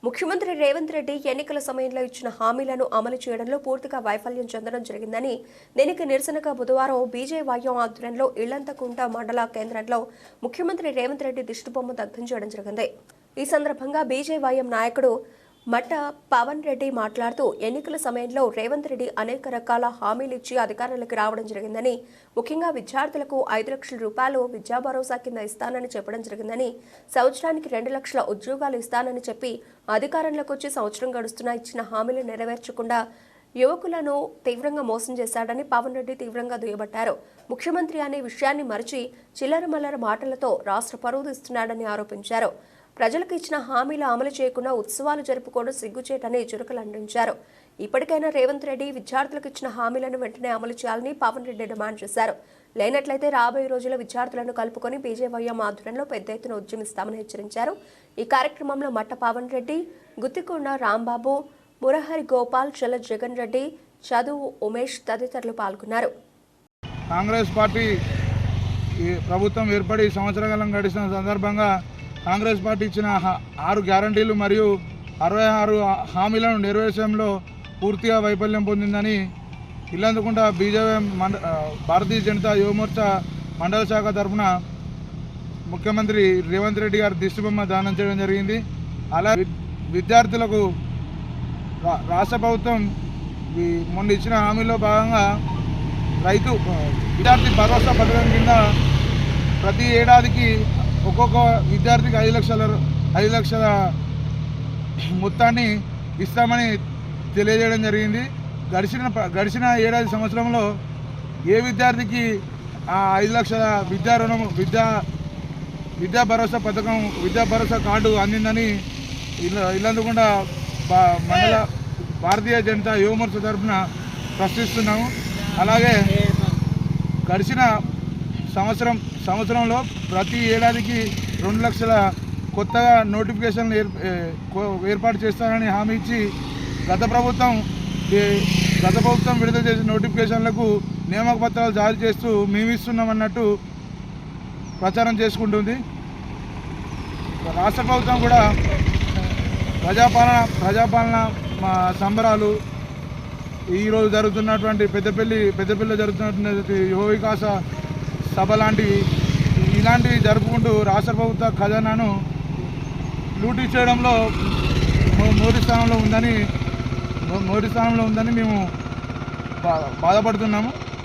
ముఖ్యమంత్రి రేవంత్ రెడ్డి ఎన్నికల సమయంలో ఇచ్చిన హామీలను అమలు చేయడంలో పూర్తిగా వైఫల్యం చెందడం జరిగిందని దీనికి నిరసనగా బుధవారం బీజేవైఎం ఆధ్వర్యంలో ఇళ్లంతకుంట మండల కేంద్రంలో ముఖ్యమంత్రి రేవంత్ రెడ్డి దిష్టిబొమ్మ దగ్ధం చేయడం జరిగింది. ఈ సందర్భంగా బీజేవైఎం నాయకుడు మట్ట పవన్ రెడ్డి మాట్లాడుతూ ఎన్నికల సమయంలో రేవంత్ రెడ్డి అనేక రకాల హామీలు ఇచ్చి అధికారంలోకి రావడం జరిగిందని, ముఖ్యంగా విద్యార్థులకు 5 లక్షల రూపాయలు విద్యా భరోసా కింద ఇస్తానని చెప్పడం జరిగిందని, సంవత్సరానికి 2 లక్షల ఉద్యోగాలు ఇస్తానని చెప్పి అధికారంలోకి వచ్చి సంవత్సరం గడుస్తున్నా ఇచ్చిన హామీలు నెరవేర్చకుండా యువకులను తీవ్రంగా మోసం చేశాడని పవన్ రెడ్డి తీవ్రంగా దుయ్యబట్టారు. ముఖ్యమంత్రి అనే విషయాన్ని మరిచి చిల్లరమల్లర మాటలతో రాష్ట్ర పరువు తీస్తున్నాడని ఆరోపించారు. ప్రజలకు ఇచ్చిన హామీలు అమలు చేయకుండా ఉత్సవాలు జరుపుకోవడం సిగ్గుచేటని చురకలు అందించారు. ఇప్పటికైనా రేవంత్ రెడ్డి విద్యార్థులకు ఇచ్చిన హామీలను వెంటనే అమలు చేయాలని పవన్ రెడ్డి డిమాండ్ చేశారు. లేనట్లయితే రాబోయే రోజుల్లో విద్యార్థులను కలుపుకొని బీజేవైఎం ఆధ్వర్యంలో పెద్ద ఎత్తున ఉద్యమిస్తామని హెచ్చరించారు. ఈ కార్యక్రమంలో మట్ట పవన్ రెడ్డి, గుత్తికొండ రాంబాబు, మురహరి గోపాల్, చల్ల జగన్ రెడ్డి, చదువు ఉమేష్ తదితరులు పాల్గొన్నారు. కాంగ్రెస్ పార్టీ ప్రభుత్వం ఏర్పడి సంవత్సరకాలం గడిచిన సందర్భంగా కాంగ్రెస్ పార్టీ ఇచ్చిన 6 గ్యారంటీలు మరియు 66 హామీలను నెరవేర్చడంలో పూర్తిగా వైఫల్యం పొందిందని ఇల్లందుకుంట బీజేవైఎం భారతీయ జనతా యువమోర్చా మండల శాఖ తరఫున ముఖ్యమంత్రి రేవంత్ రెడ్డి గారి దిష్టిబొమ్మ దానం చేయడం జరిగింది. అలాగే విద్యార్థులకు రాష్ట్ర ప్రభుత్వం మొన్న ఇచ్చిన హామీలో భాగంగా విద్యార్థి భరోసా పథకం కింద ప్రతి ఏడాదికి ఒక్కొక్క విద్యార్థికి 5 లక్షల మొత్తాన్ని ఇస్తామని తెలియజేయడం జరిగింది. గడిచిన ఏడాది సంవత్సరంలో ఏ విద్యార్థికి ఆ 5 లక్షల విద్యా రుణం విద్యా భరోసా పథకం విద్యా భరోసా కార్డు అందిందని ఇల్లందుకుంట మండల భారతీయ జనతా యువమోర్చా తరఫున ప్రశ్నిస్తున్నాము. అలాగే గడిచిన సంవత్సరంలో ప్రతి ఏడాదికి 2 లక్షల కొత్తగా నోటిఫికేషన్లు ఏర్పాటు చేస్తానని హామీ ఇచ్చి గత ప్రభుత్వం విడుదల చేసిన నోటిఫికేషన్లకు నియామక పత్రాలు జారీ చేస్తూ మేము ఇస్తున్నామన్నట్టు ప్రచారం చేసుకుంటుంది. రాష్ట్ర ప్రభుత్వం కూడా ప్రజాపాలన సంబరాలు ఈరోజు జరుగుతున్నటువంటి పెద్దపల్లిలో జరుగుతున్నటువంటి యువ వికాస సభ ఇలాంటివి జరుపుకుంటూ రాష్ట్ర ప్రభుత్వ ఖజానాను లూటీ చేయడంలో మొదటి స్థానంలో ఉందని మేము బాధపడుతున్నాము.